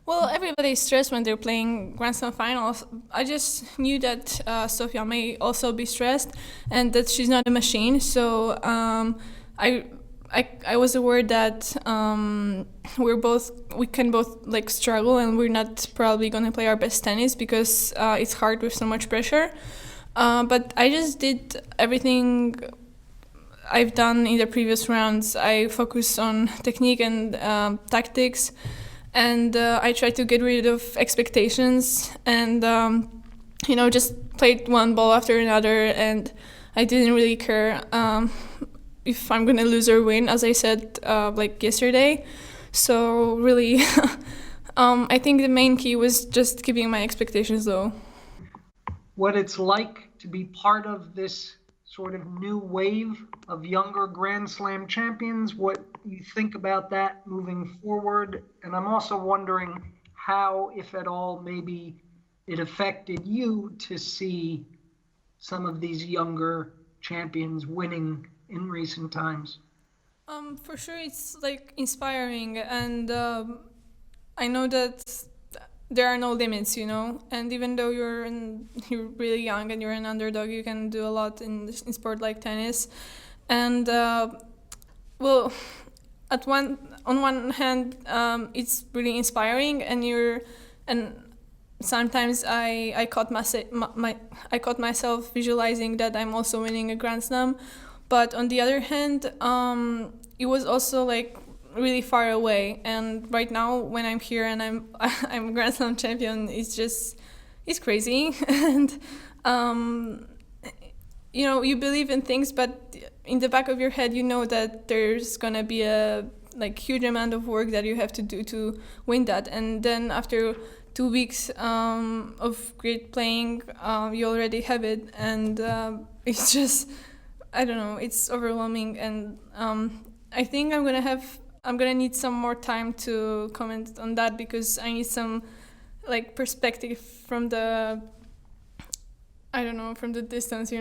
Well, everybody's stressed when they're playing Grand Slam finals. I just knew that Sofia may also be stressed and that she's not a machine. So I, I was aware that we can both like struggle and we're not probably gonna play our best tennis because it's hard with so much pressure. But I just did everything I've done in the previous rounds. I focused on technique and tactics, and I tried to get rid of expectations and just played one ball after another, and I didn't really care if I'm gonna lose or win, as I said like yesterday. So really, I think the main key was just keeping my expectations low. What it's like to be part of this sort of new wave of younger Grand Slam champions, what you think about that moving forward. And I'm also wondering how, if at all, maybe it affected you to see some of these younger champions winning in recent times. For sure, it's like inspiring, and I know that there are no limits, And even though you're really young and you're an underdog, you can do a lot in sport like tennis. And well, on one hand, it's really inspiring, and sometimes I caught I caught myself visualizing that I'm also winning a Grand Slam, but on the other hand, it was also like really far away. And right now, when I'm here and I'm Grand Slam champion, it's crazy. And you believe in things, but in the back of your head, you know that there's gonna be a like huge amount of work that you have to do to win that. And then after 2 weeks of great playing, you already have it, and it's just, I don't know, it's overwhelming. And I think I'm gonna need some more time to comment on that, because I need some like perspective from the, I don't know, from the distance.